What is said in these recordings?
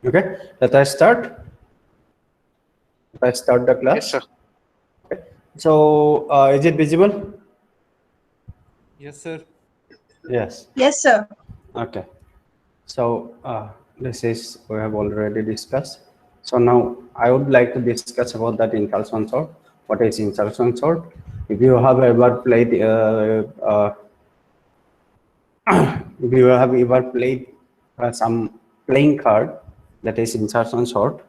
Okay, let us start. Let's start the class. Yes, sir. Okay. So, is it visible? Yes, sir. Yes. Yes, sir. Okay. So, this is we have already discussed. So now I would like to discuss about that insertion sort. What is insertion sort? If you have ever played, if you have ever played some playing card, that is insertion sort.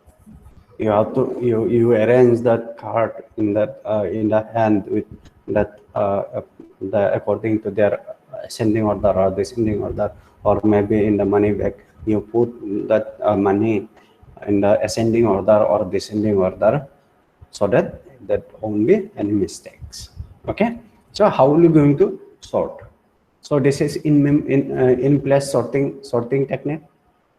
You have to you arrange that card in the hand with that the according to their ascending order or descending order, or maybe in the money bag you put that money in the ascending order or descending order, so that won't be any mistakes. Okay, so how are you going to sort? So this is in place sorting technique.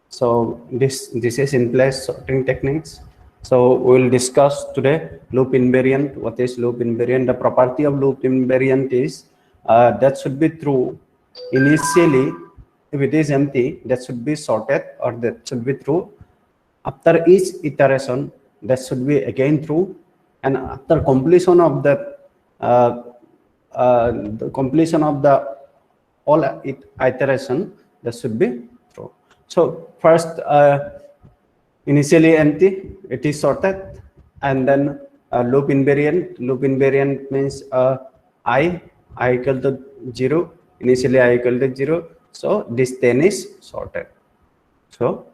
So this is in place sorting techniques. So we'll discuss today loop invariant. What is loop invariant? The property of loop invariant is that should be true initially. If it is empty, that should be sorted, or that should be true. After each iteration, that should be again true, and after completion of that, the completion of the all iteration, that should be true. So first, initially empty, it is sorted, and then loop invariant. Loop invariant means I equal to 0. Initially I equal to 0. So this 10 is sorted. So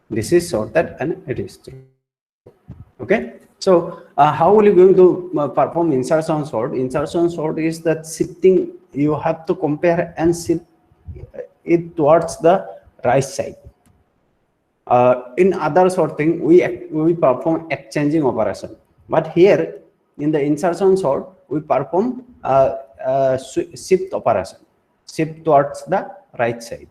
this is sorted and it is true. Okay. So how are you going to perform insertion sort? Insertion sort is that shifting. You have to compare and shift it towards the right side. In other sorting, we perform exchanging operation, but here in the insertion sort, we perform shift operation, shift towards the right side.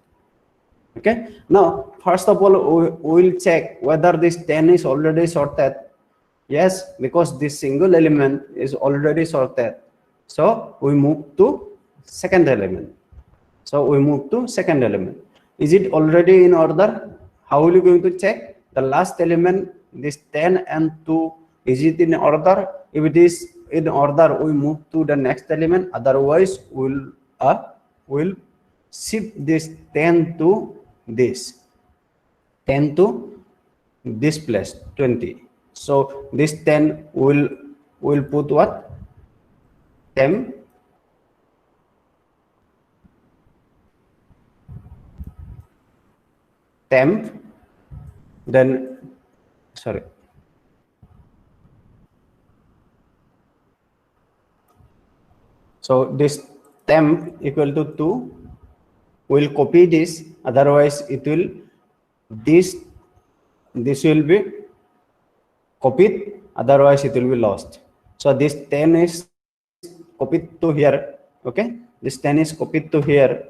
Okay. Now, first of all, we will check whether this 10 is already sorted. Yes, because this single element is already sorted. So we move to second element. So we move to second element. Is it already in order? How are you going to check? The last element, this 10 and 2, is it in order? If it is in order, we move to the next element. Otherwise, we'll shift this 10 to this. 10 to this place, 20. So this 10 will put what? Temp. Then sorry. So this temp equal to 2. We'll copy this. Otherwise, it will this will be copied. Otherwise, it will be lost. So this 10 is copied to here. Okay, this 10 is copied to here.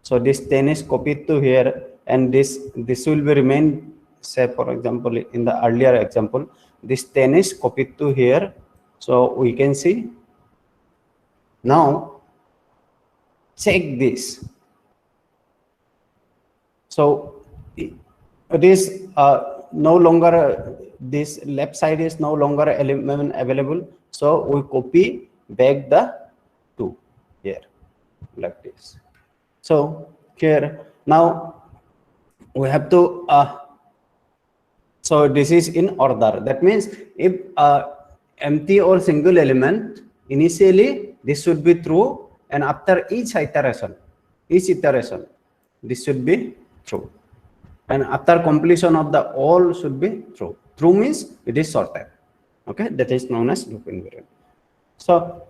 So this 10 is copied to here, and this will be remain. Say for example, in the earlier example, this 10 is copied to here. So we can see now. Check this. So it is no longer this left side is no longer element available. So we copy back the 2 here like this. So here now we have to so this is in order. That means if empty or single element, initially this should be true, and after each iteration, this should be true, and after completion of the all should be true. True means it is sorted. Okay, that is known as loop invariant. So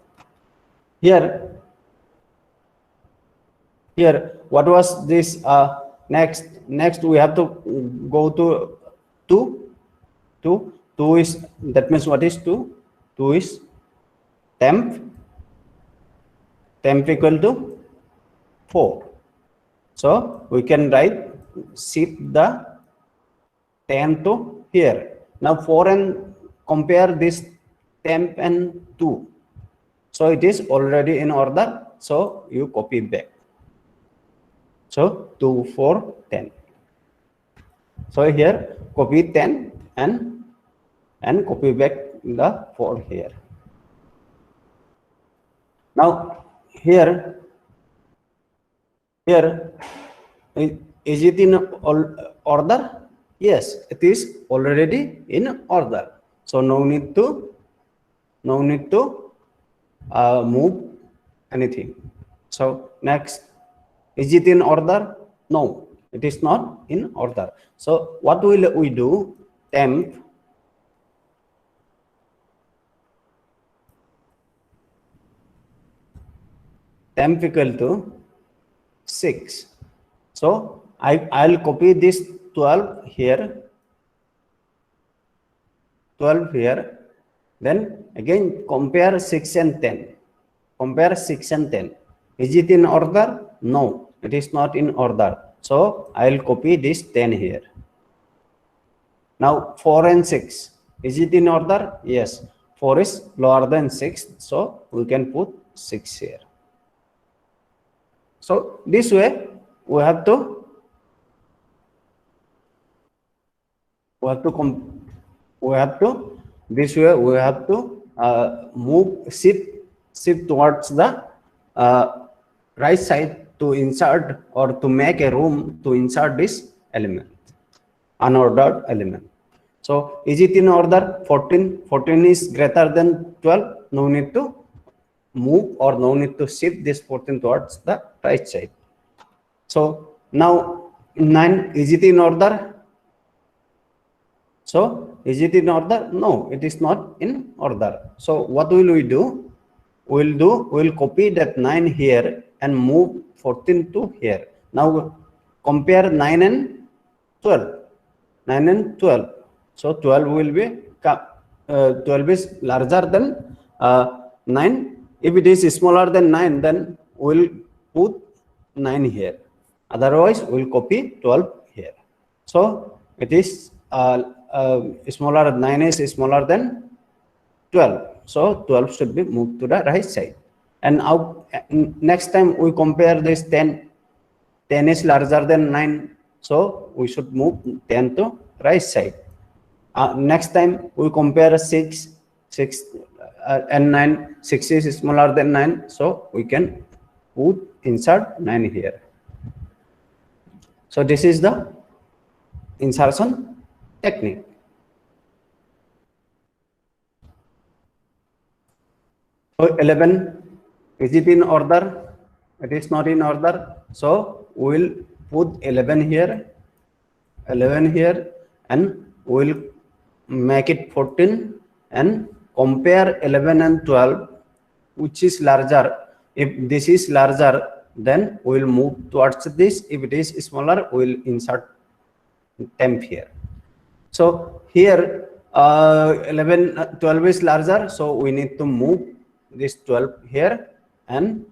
here what was this? Next we have to go to 2 is, that means what is 2? 2 is temp equal to 4. So we can write shift the 10 to here. Now 4 and compare this temp and 2. So it is already in order. So you copy back. So 2, 4, 10. So here copy 10 and copy back the 4 here. Now here is it in order? Yes, it is already in order. So no need to move anything. So next, is it in order? No, it is not in order. So what will we do? Temp equal to 6. So I'll copy this 12 here, 12 here. Then again compare 6 and 10. Compare 6 and 10. Is it in order? No, it is not in order. So I'll copy this 10 here. Now 4 and 6. Is it in order? Yes. 4 is lower than 6. So we can put 6 here. So this way we have to this way we have to shift towards the right side to insert or to make a room to insert this element, unordered element. So is it in order? 14 is greater than 12. No need to move or no need to shift this 14 towards the right side. So now 9, is it in order? So is it in order? No, it is not in order. So what will we do? We'll copy that 9 here and move 14 to here. Now compare 9 and 12. 9 and 12. So 12 will be 12 is larger than 9. If it is smaller than 9, then we'll put 9 here. Otherwise, we'll copy 12 here. So it is smaller. 9 is smaller than 12. So 12 should be moved to the right side. And next time we compare this 10. 10 is larger than 9. So we should move 10 to right side. Next time we compare 6 and 9. 6 is smaller than 9. So we can insert 9 here. So this is the insertion technique. So 11, is it in order? It is not in order. So we'll put 11 here, and we'll make it 14 and compare 11 and 12, which is larger. If this is larger, then we'll move towards this. If it is smaller, we'll insert temp here. So here 12 is larger, so we need to move this 12 here, and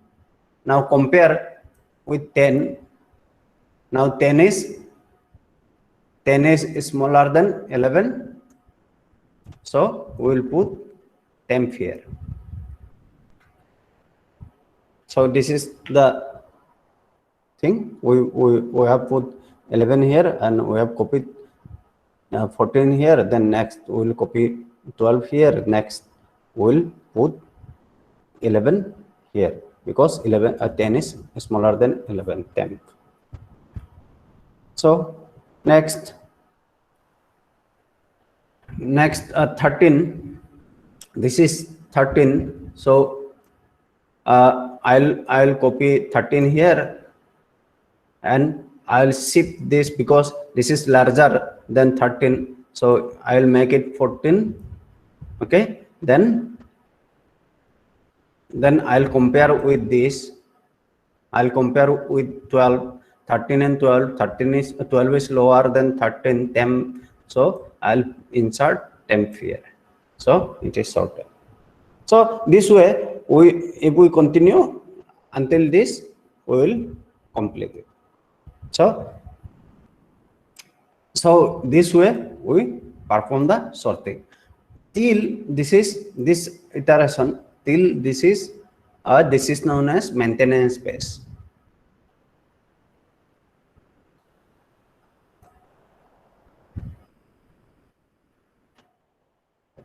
now compare with 10. Now 10 is smaller than 11, so we will put temp here. So this is the thing. We have put 11 here and we have copied 14 here. Then next we will copy 12 here. Next we will put 11 here, because 10 is smaller than 11, temp. So next 13. This is 13. So I'll copy 13 here and I'll shift this because this is larger than 13. So I'll make it 14. Okay. Then I'll compare with this. I'll compare with 12, 13 and 12. 12 is lower than 13, temp. So I'll insert temp here. So it is sorted. So this way, if we continue until this, we will complete it. So this way we perform the sorting till this iteration, till this is known as maintenance phase.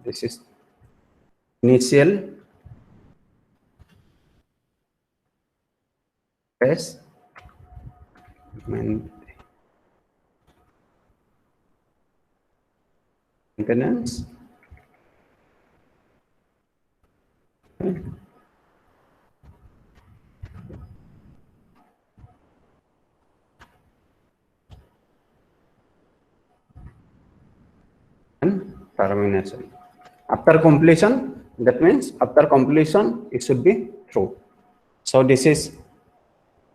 This is initial phase maintenance. Okay. And termination. After completion, that means after completion, it should be true. So this is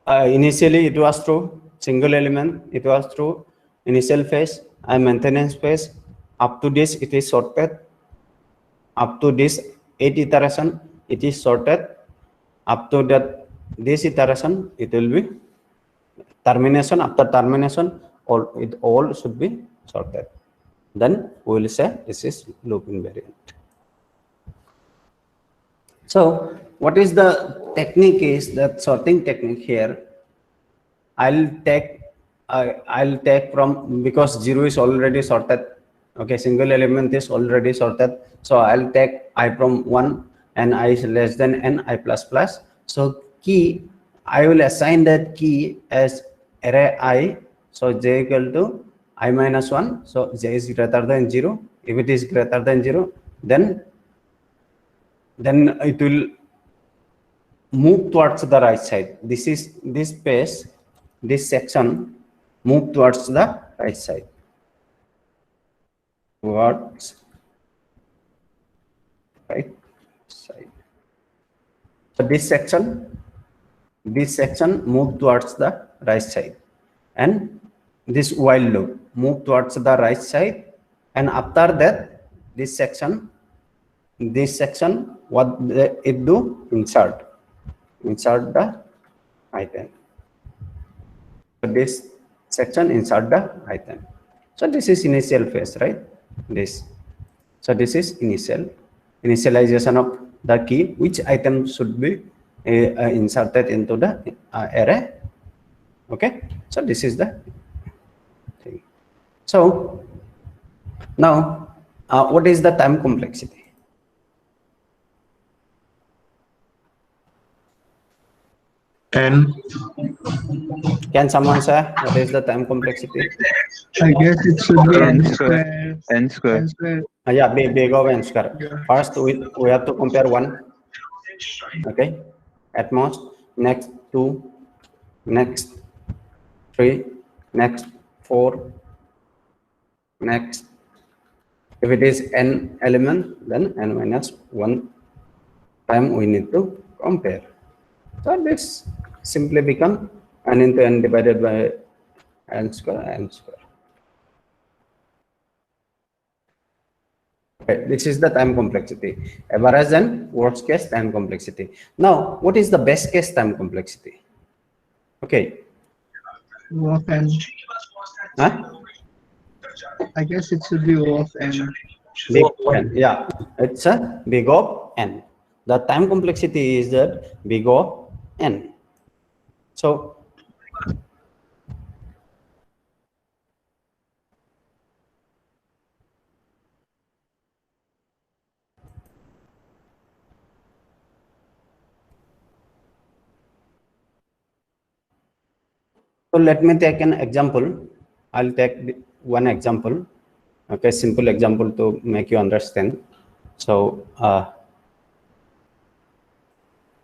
initially it was true, single element, it was true, initial phase and maintenance phase. Up to this, it is sorted. Up to this 8 iteration, it is sorted. Up to that this iteration, it will be termination. After termination, it all should be sorted. Then we will say this is loop invariant. So what is the technique is that sorting technique here. I'll take from, because 0 is already sorted. Okay, single element is already sorted. So I'll take I from 1 and I is less than n, I plus plus. So key, I will assign that key as array I. So j equal to I minus 1. So j is greater than 0. If it is greater than 0, then it will move towards the right side. This is this space, this section move towards the right side. Towards right side. So this section move towards the right side, and this while loop move towards the right side, and after that this section what it do, insert the item. So this section insert the item. So this is initial phase, right? So this is initialization of the key, which item should be inserted into the array. Okay, so this is the thing. So now what is the time complexity? N. Can someone say what is the time complexity? I guess it should be N n square. square. N square. N square. Yeah, big of n square. Yeah. First, we have to compare 1. Okay, at most, next 2, next 3, next 4, next. If it is n element, then n minus 1 time we need to compare. So this simply become n into n divided by n square. Okay, this is the time complexity. Average and worst case time complexity. Now, what is the best case time complexity? Okay. O of n. Huh? I guess it should be O of n. Big O n. Yeah, it's a big O n. The time complexity is that big O n. So let me take an example. I'll take one example. Okay, simple example to make you understand. So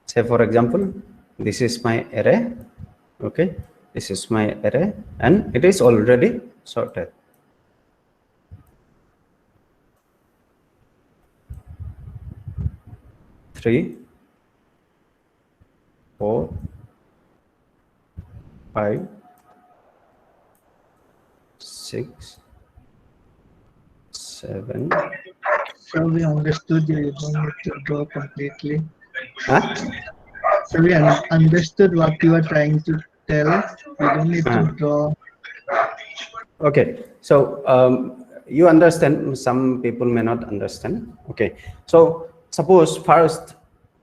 say for example, this is my array. Okay, this is my array and it is already sorted. Three, 4, 5, 6, 7. So we understood you don't need to draw completely. Huh? So we understood what you were trying to tell. You don't need to draw. Okay, so you understand, some people may not understand. Okay, so suppose first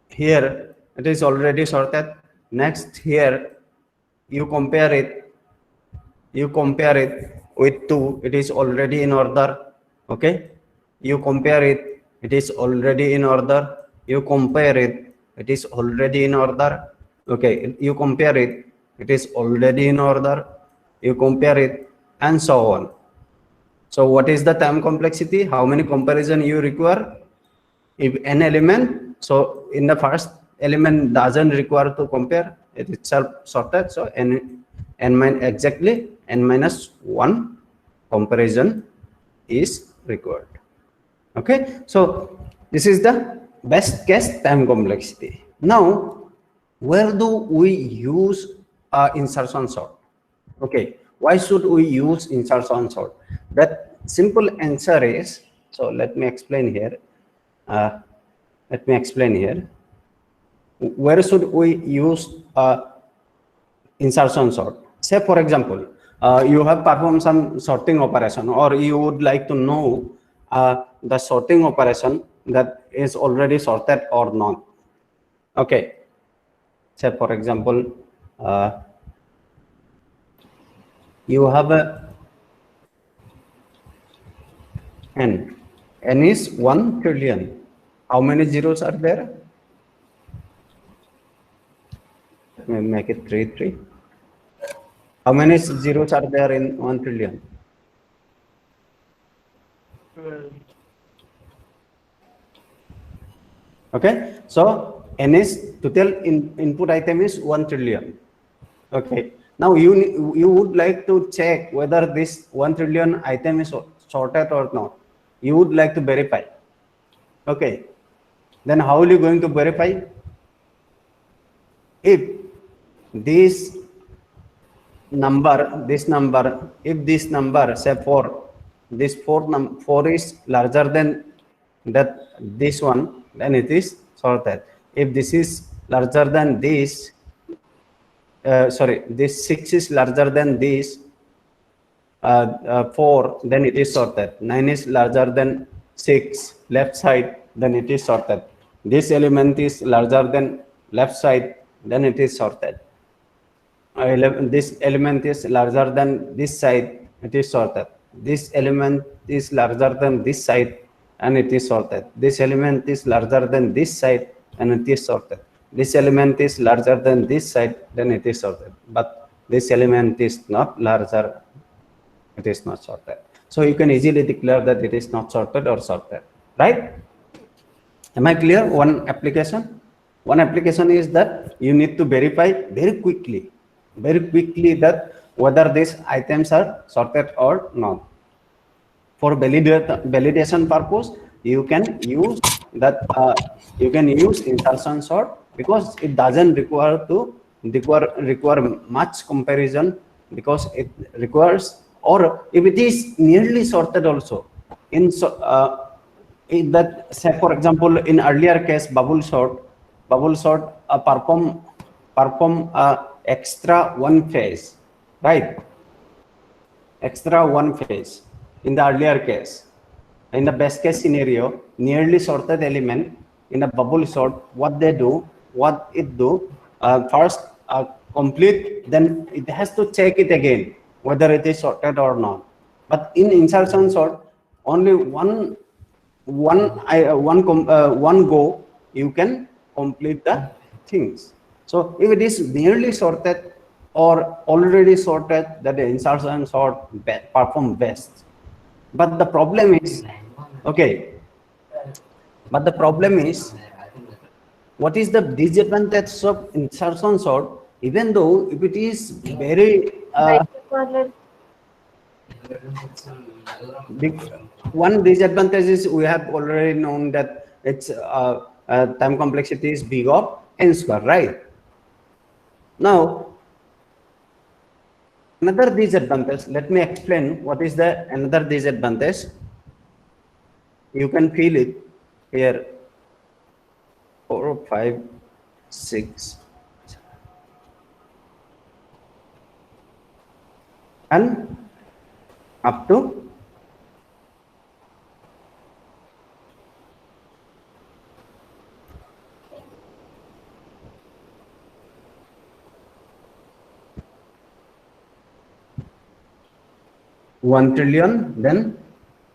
here it is already sorted. Next here you compare it with 2, it is already in order. Okay, you compare it it is already in order. You compare it, it is already in order. Okay, you compare it, it is already in order. You compare it, and so on. So what is the time complexity? How many comparison you require? If n element, so in the first element doesn't require to compare, it itself sorted. So exactly n minus 1 comparison is required. Okay, so this is the best case time complexity. Now, where do we use insertion sort? Okay, why should we use insertion sort? That simple answer is, so let me explain here. Where should we use insertion sort? Say, for example, you have performed some sorting operation, or you would like to know the sorting operation that is already sorted or not. Okay. Say, for example, you have a n is 1 trillion. How many zeros are there? Let me make it 3. How many zeros are there in 1 trillion? 12. Okay, so n is total input item is 1 trillion. Okay, now you would like to check whether this 1 trillion item is sorted or not. You would like to verify. Okay, then how are you going to verify? If this number, if this number, say 4, this 4 is larger than this one, then it is sorted. If this is larger than this, this 6 is larger than this 4, then it is sorted. 9 is larger than 6 left side, then it is sorted. This element is larger than left side, then it is sorted. This element is larger than this side, it is sorted. This element is larger than this side, and it is sorted. This element is larger than this side, and it is sorted. This element is larger than this side, then it is sorted. But this element is not larger, it is not sorted. So you can easily declare that it is not sorted or sorted, right? Am I clear? One application is that you need to verify very quickly that whether these items are sorted or not. For validation purpose, you can use that. You can use insertion sort because it doesn't require much comparison, because it requires, or if it is nearly sorted also in that, say for example, in earlier case bubble sort perform extra one phase, right? Extra one phase in the earlier case. In the best case scenario, nearly sorted element in a bubble sort, what it do, first complete, then it has to check it again whether it is sorted or not. But in insertion sort, only one go you can complete the things. So if it is nearly sorted or already sorted, that the insertion sort perform best. But the problem is, okay, what is the disadvantage of insertion sort? Even though if it is very big, one disadvantage is we have already known that its time complexity is big of n square, right? Now, another disadvantage, let me explain what is the another disadvantage. You can feel it here. 4, 5, 6, and up to 1 trillion, then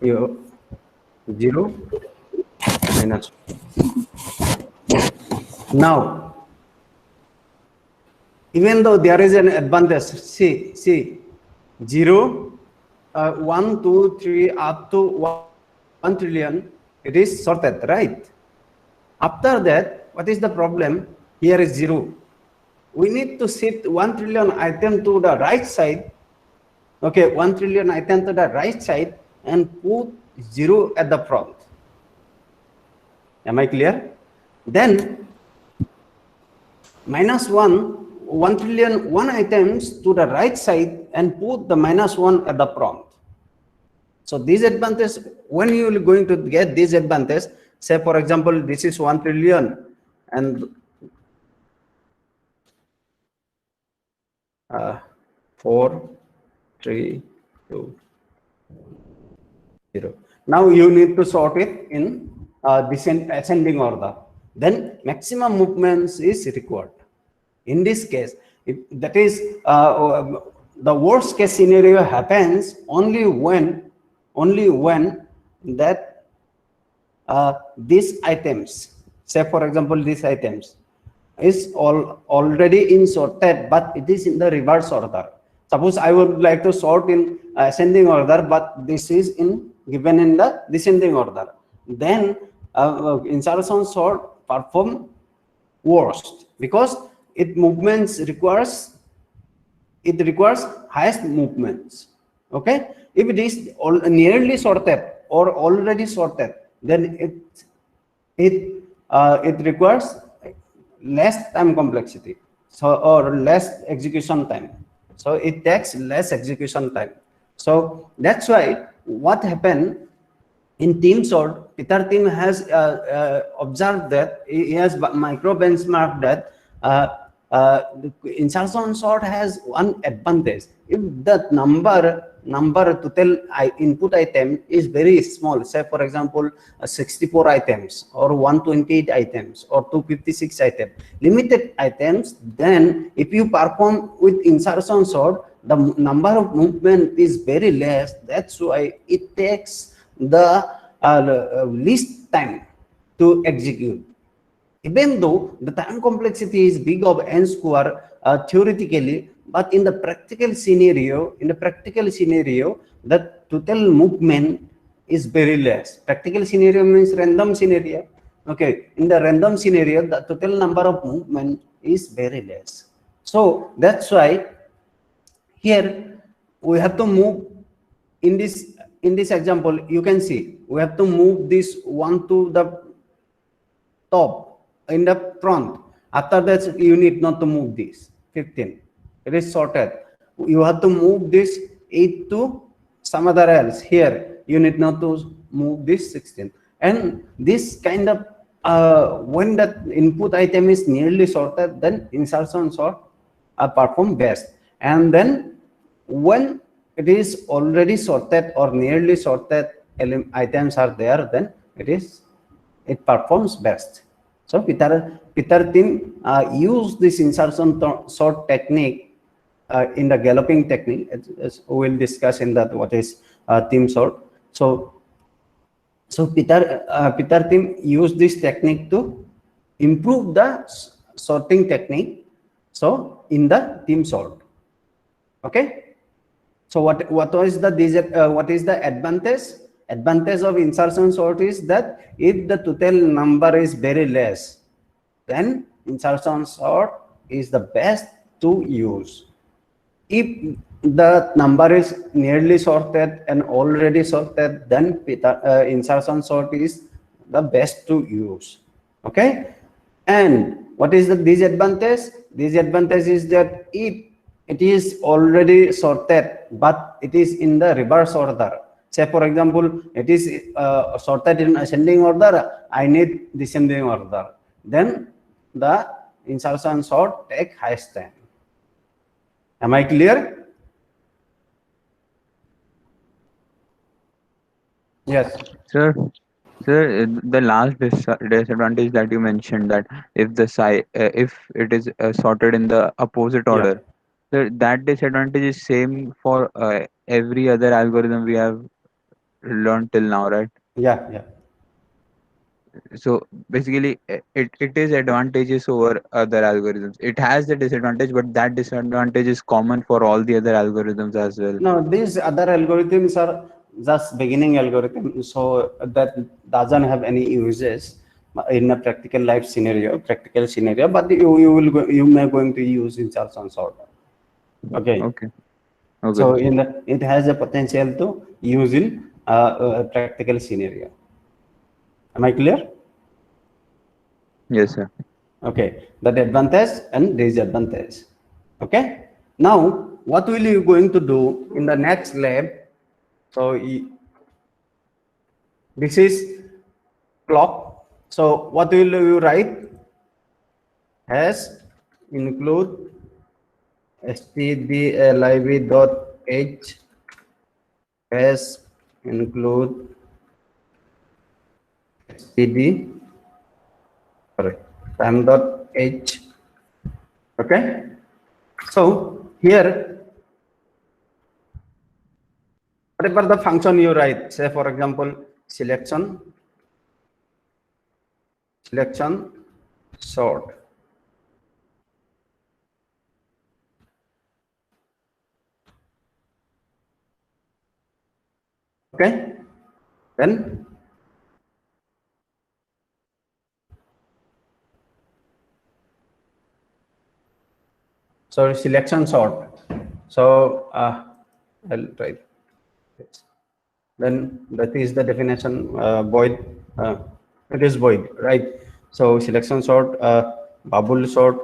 you 0, minus. Now, even though there is an advantage, see, 0, 1, 2, 3, up to 1 trillion, it is sorted, right? After that, what is the problem? Here is 0. We need to shift 1 trillion item to the right side. Okay, 1 trillion item to the right side and put 0 at the front. Am I clear? Then minus 1 trillion, 1 items to the right side and put the minus 1 at the front. So this advantage, when you are going to get this advantage, say for example, this is 1 trillion and 4, 3, 2, 0. Now you need to sort it in ascending order. Then maximum movements is required. In this case, that is the worst case scenario happens only when that these items, say for example these items, is already in sorted, but it is in the reverse order. Suppose I would like to sort in ascending order, but this is given in the descending order. Then insertion sort perform worst because it requires highest movements. Okay, if it is nearly sorted or already sorted, then it requires less time complexity, so or less execution time. So it takes less execution time. So that's why what happened in team sort, Peter team has observed that he has micro benchmarked that the insertion sort has one advantage. If the number total input item is very small, say for example 64 items or 128 items or 256 items, limited items, then if you perform with insertion sort, the number of movement is very less. That's why it takes the least time to execute. Even though the time complexity is big of n square theoretically, but in the practical scenario, the total movement is very less. Practical scenario means random scenario. Okay, in the random scenario, the total number of movement is very less. So that's why here we have to move in this example. You can see we have to move this one to the top in the front. After that, you need not to move this 15. It is sorted. You have to move this 8 to some other else. Here you need not to move this 16. And this kind of when that input item is nearly sorted, then insertion sort perform best. And then when it is already sorted or nearly sorted items are there, then it performs best. So Peter team use this insertion sort technique in the galloping technique, as we will discuss in that what is team sort. So Peter team use this technique to improve the sorting technique. So in the team sort. Okay. So what is the advantage? Advantage of insertion sort is that if the total number is very less, then insertion sort is the best to use. If the number is nearly sorted and already sorted, then insertion sort is the best to use. Okay. And what is the disadvantage? Disadvantage is that if it is already sorted, but it is in the reverse order. Say for example, it is sorted in ascending order, I need descending order. Then the insertion sort take highest time. Am I clear? Yes. Sir, the last disadvantage that you mentioned, that if if it is sorted in the opposite Yeah. order, sir, that disadvantage is same for every other algorithm we have learned till now, right? Yeah. So basically, it is advantageous over other algorithms. It has the disadvantage, but that disadvantage is common for all the other algorithms as well. No, these other algorithms are just beginning algorithm, so that doesn't have any uses in a practical scenario. But you may going to use insertion sort. Okay. Okay. Okay. So it has a potential to use in a practical scenario. Am I clear? Yes, sir. Okay, that advantage and disadvantage. Okay, now what will you going to do in the next lab? So this is clock. So what will you write? Has include stdlib.h has include std sorry time.h. Okay, so here whatever the function you write, say for example selection sort. Okay, then so selection sort. So I'll try this. Then that is the definition void. It is void, right? So selection sort, bubble sort.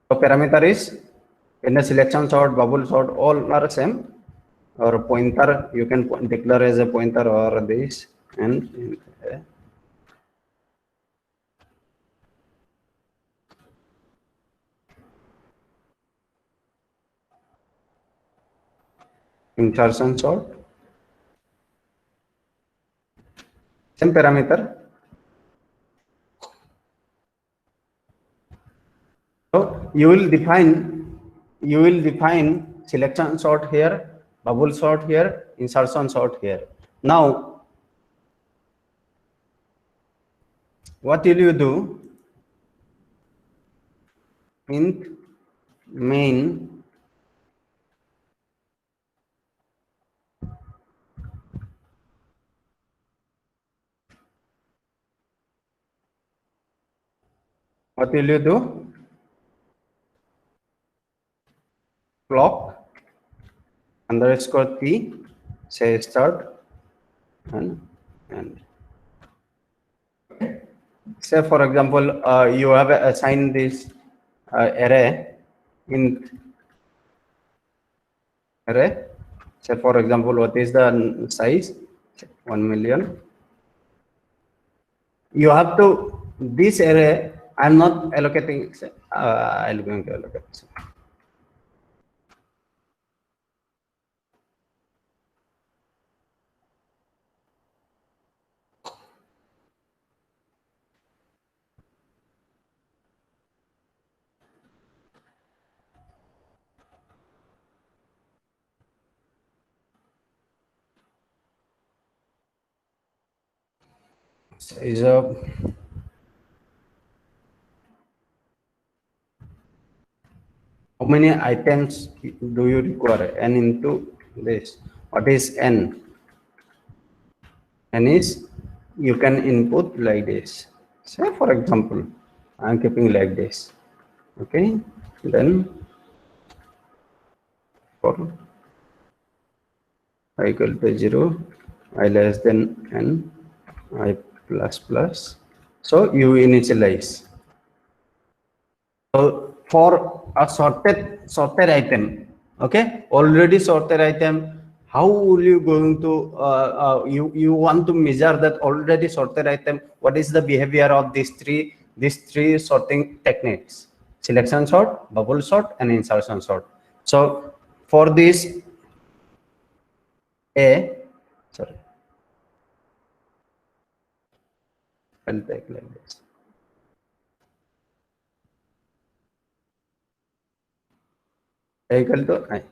So parameter is in the selection sort, bubble sort, all are same. Or pointer, you can declare as a pointer or this and insertion sort. Same parameter. So you will define selection sort here, bubble sort here, insertion sort here. Now, what will you do? Int main what will you do? Clock underscore t, say start and end. Say for example, you have assigned this array int array. Say for example, what is the size? 1 million. You have to this array. I'm not allocating. I'm going to allocate. Size of how many items do you require? N into this. What is n? N is you can input like this. Say for example, I'm keeping like this. Okay, then for I equal to 0, I less than n, I plus plus. So you initialize. So for a sorted item, okay, already sorted item, how will you going to you want to measure that already sorted item? What is the behavior of these three sorting techniques? Selection sort, bubble sort, and insertion sort. So for this sorry, I'll take like this. Equal to I.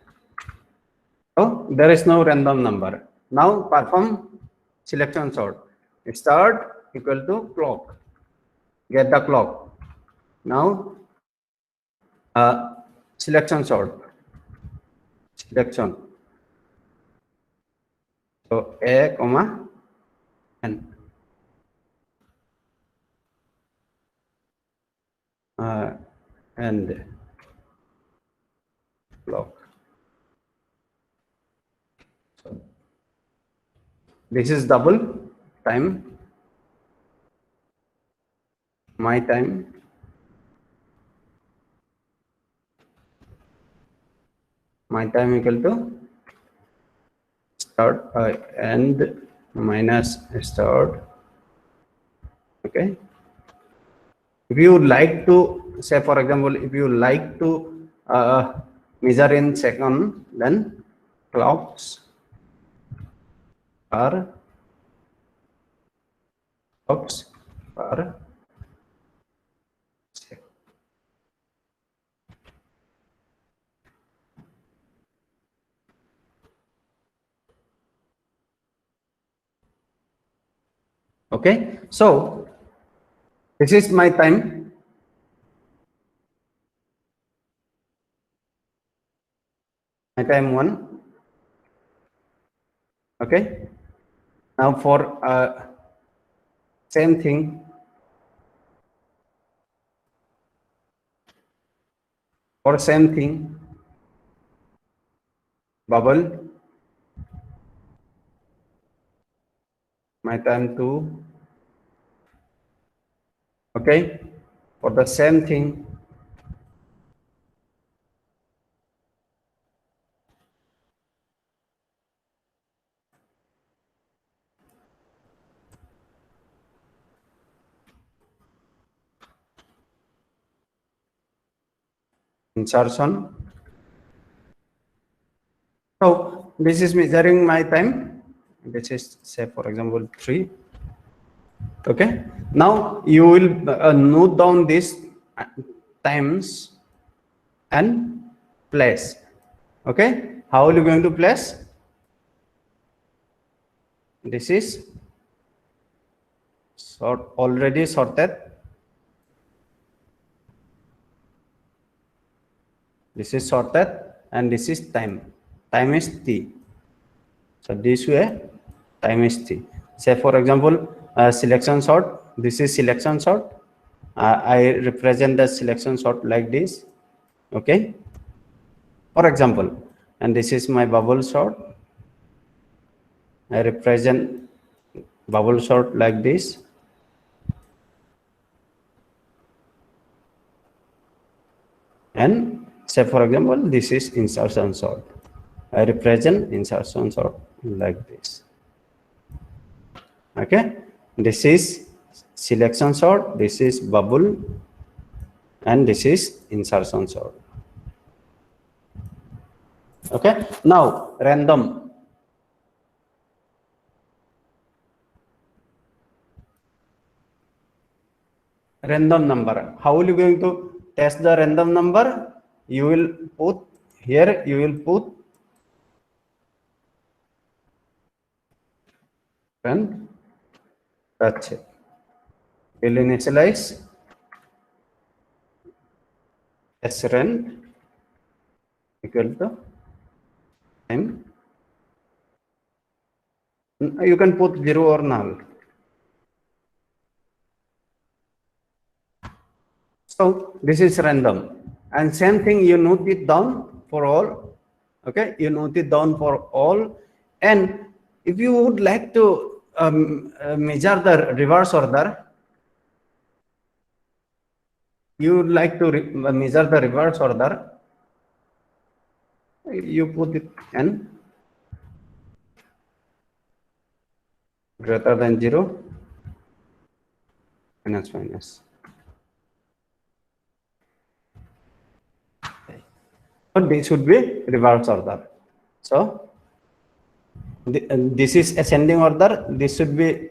So there is no random number. Now perform selection sort. Start equal to clock. Get the clock. Now selection sort. Selection. So A comma N. And clock. So this is double time, my time, equal to start end minus start. Okay. If you would like to say, for example, if you like to measure in second, then clocks per second. Okay, so this is my time. My time 1. Okay. Now for same thing. For same thing, bubble. My time 2. Okay. For the same thing, insertion. So this is measuring my time. This is, say, for example, 3. Okay. Now you will note down these times and place. Okay. How are you going to place? This is already sorted. This is sorted, and this is time. Time is T. So this way, time is T. Say, for example, selection sort. This is selection sort. I represent the selection sort like this. Okay. For example, and this is my bubble sort. I represent bubble sort like this. And say, for example, this is insertion sort. I represent insertion sort like this. Okay. This is selection sort. This is bubble, and this is insertion sort. Okay. Now random. Random number. How are you going to test the random number? You will put here, you will put and that's it. Will initialize srand equal to time. You can put 0 or null. So this is random, and same thing you note it down for all. Okay, you note it down for all, and if you would like to measure the reverse order, you would like to measure the reverse order, you put it n greater than 0 minus. So this should be reverse order. So this is ascending order. This should be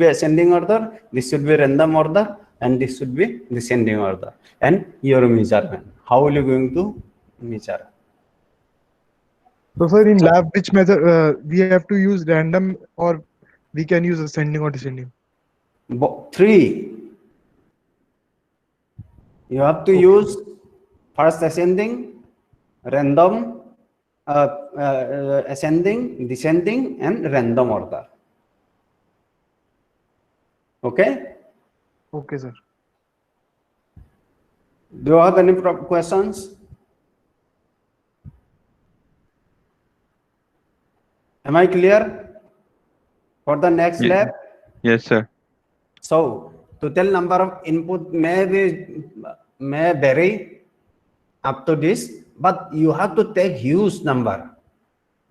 ascending order. This should be random order, and this should be descending order. And your measurement. How are you going to measure? So, sir, in lab, which method we have to use random or We can use ascending or descending. Three. You have to Okay. use first ascending, random, ascending, descending, and random order. Okay? Okay, sir. Do you have any questions? Am I clear for the next Ye- lab? Yes, sir. So total number of input may vary up to this, but you have to take huge number.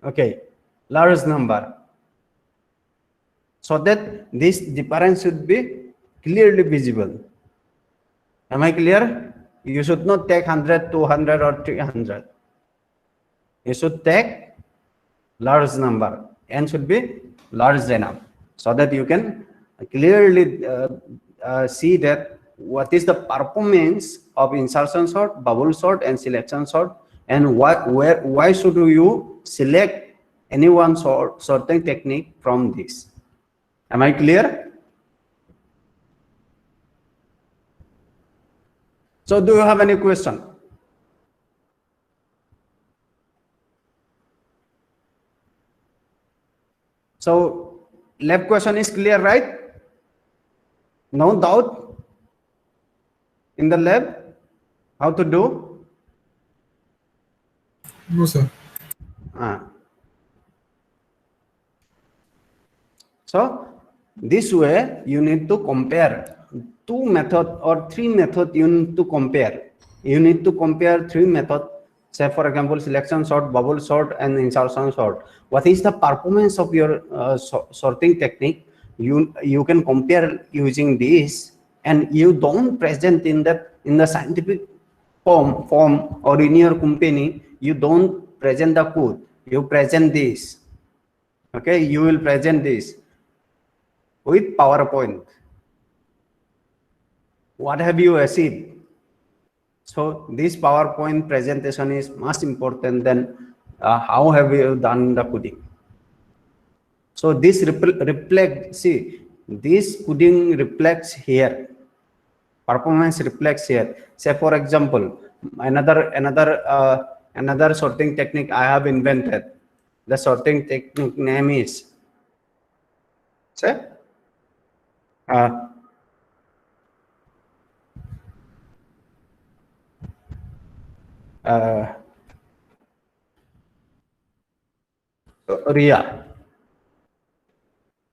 Okay, large number, so that this difference should be clearly visible. Am I clear? You should not take 100, 200, or 300. You should take large number and should be large enough, so that you can clearly see that what is the performance of insertion sort, bubble sort, and selection sort, and why should you select any one sorting technique from this. Am I clear? So do you have any question? So lab question is clear, right? No doubt in the lab how to do? No, sir. So this way you need to compare two method or three method. You need to compare. You need to compare three method. Say for example, selection sort, bubble sort, and insertion sort. What is the performance of your sorting technique? You can compare using this, and you don't present in the scientific form or in your company. You don't present the code. You present this. Okay, you will present this with PowerPoint. What have you achieved? So this PowerPoint presentation is much important than how have you done the coding. So this reflect, see, this coding reflects here. Performance reflects here. Say for example, another sorting technique I have invented. The sorting technique name is, say, RIA.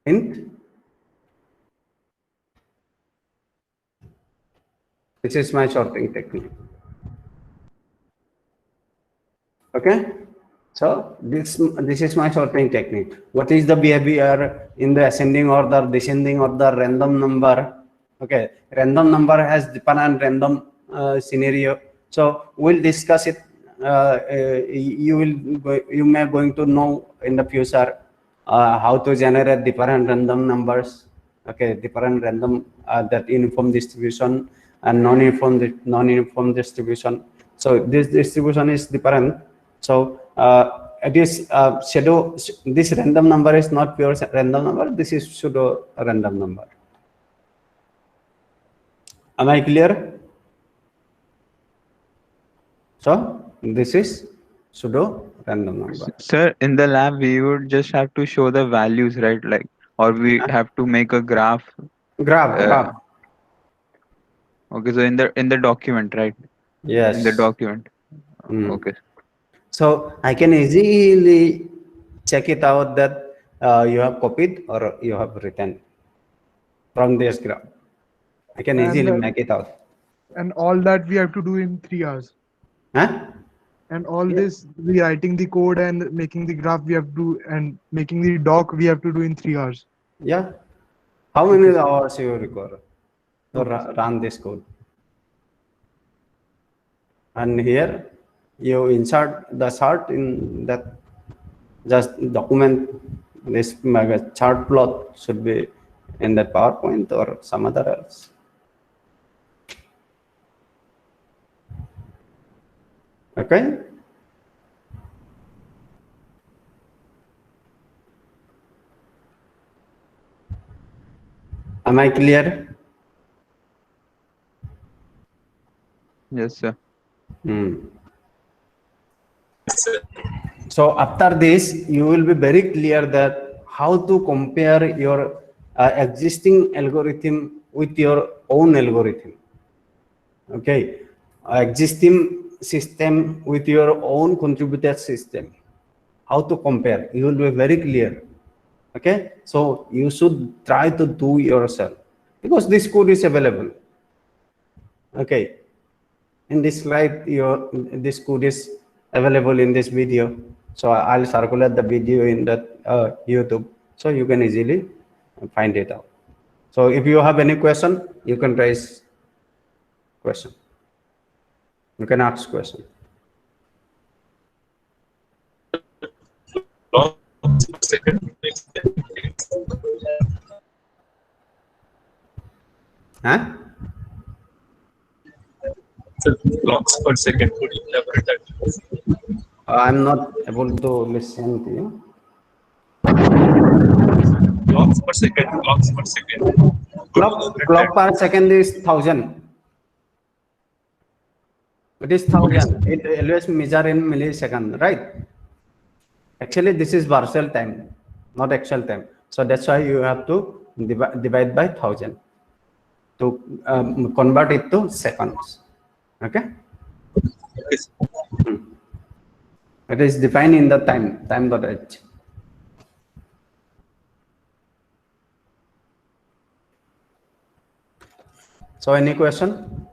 Hint. This is my sorting technique. Okay, so this is my sorting technique. What is the behavior in the ascending order, descending order, random number? Okay, random number has different random scenario. So we'll discuss it. You may going to know in the future how to generate different random numbers. Okay, different random that uniform distribution and non-uniform distribution. So this distribution is different. So it is pseudo. This random number is not pure random number. This is pseudo random number. Am I clear? So this is pseudo random number. Sir, in the lab, we would just have to show the values, right? Like, or we have to make a graph. Graph. Okay, so in the document, right? Yes. In the document. Mm. Okay. So I can easily check it out that you have copied or you have written from this graph. I can easily make it out. And all that we have to do in 3 hours. Huh? And all this rewriting the code and making the graph we have to, and making the doc we have to do in 3 hours. Yeah. How many hours you require to run this code? And here you insert the chart in that, just document this chart plot should be in the PowerPoint or some other else. Okay. Am I clear? Yes, sir. So after this, you will be very clear that how to compare your existing algorithm with your own algorithm. Okay, existing system with your own contributed system. How to compare? You will be very clear. Okay, so you should try to do yourself because this code is available. Okay, in this slide, this code is available in this video. So I'll circulate the video in that YouTube, so you can easily find it out. So if you have any question, you can raise question. You can ask question. Huh? Blocks per second. Could you elaborate that? I'm not able to listen to you. Blocks per second. Blocks per second. Clock per second is 1000. It is 1000. It always measure in millisecond, right? Actually, this is Varchel time, not actual time. So that's why you have to divide by 1000 to convert it to seconds. Okay. It is defined in the time.h. So any question?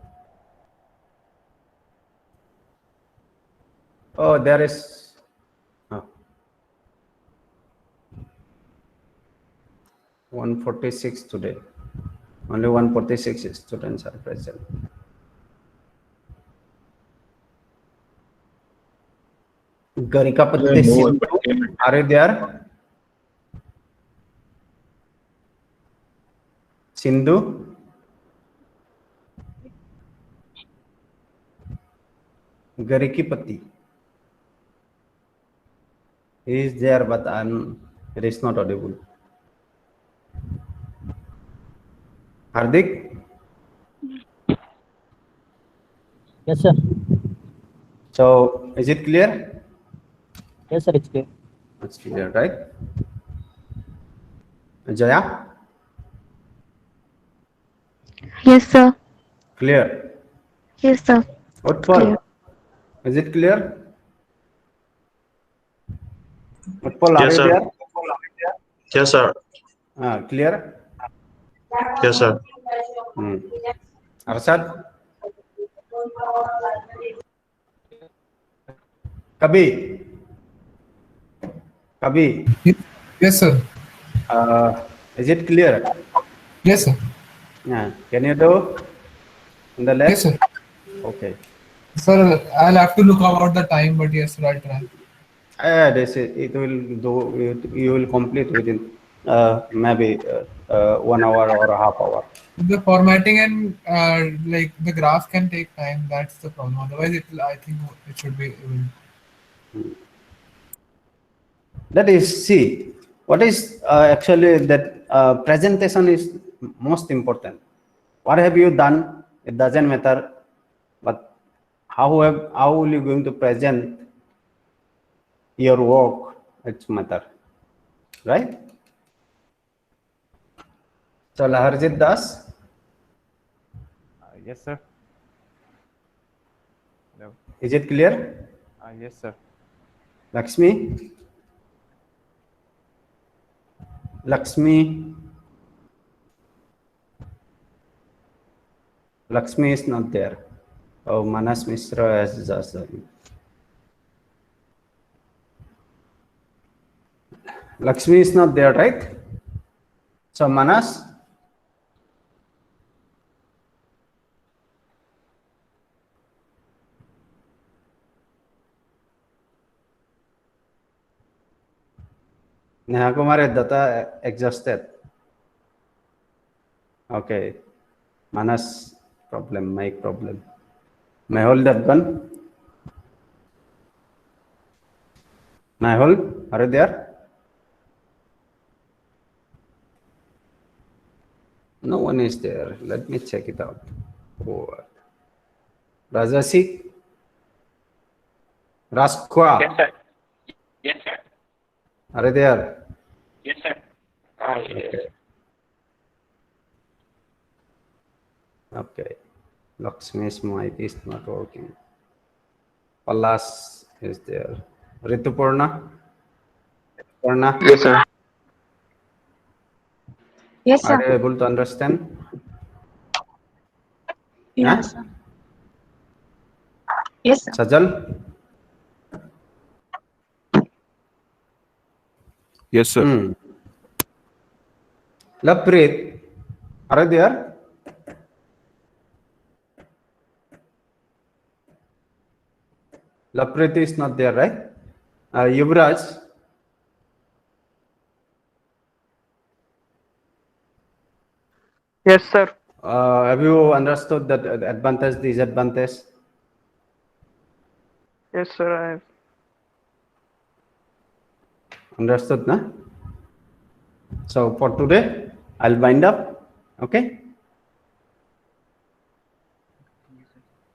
Oh, there is. Oh. 146 today. Only 146 students are present. Garikapatti Sindhu, are you there? Sindhu? Garikipatti. He is there, but it is not audible. Hardik? Yes, sir. So, is it clear? Yes, sir, it's clear. It's clear, right? Jaya? Yes, sir. Clear. Yes, sir. Utpal? Clear. Is it clear? Utpal, are Yes, you sir. there? Yes, sir. Clear? Yes, sir. Arshad? Kabir? Yes, sir. Is it clear? Yes, sir. Can you do on the left? Yes, sir. Okay. Sir, I'll have to look about the time, but yes, sir, I'll try. It will do. You will complete within maybe 1 hour or a half hour. The formatting and like the graph can take time. That's the problem. Otherwise, I think it should be able. That is, see, what is actually that presentation is most important. What have you done? It doesn't matter, but how will you going to present your work? It's matter, right? So Laharjit Das. Yes, sir. No. Is it clear? Yes, sir. Lakshmi? Lakshmi? Lakshmi is not there. Oh, Manas Mishra has just. Lakshmi is not there, right? So Manas? Neha Kumar data exhausted. Okay. Manas problem, mic problem. Mehul Devgan. Mehul, are you there? No one is there. Let me check it out. Oh. Rajasi? Raskwa? Yes, sir. Yes, sir. Are they there? Yes, sir. Okay. Okay. Lakshmi's mic is not working. Pallas is there. Ritupurna? Purna? Yes, sir. Yes, Are sir. you able to understand? Yes, sir. Yes, sir. Sajal? Yes, sir. Laprit? Are you there? Laprit is not there, right? Yuvraj? Yes, sir. Have you understood that advantage, disadvantage? Yes, sir. I have. Understood, na? So for today, I'll wind up. Okay?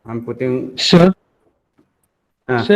I'm putting. Sir, Ah. sir,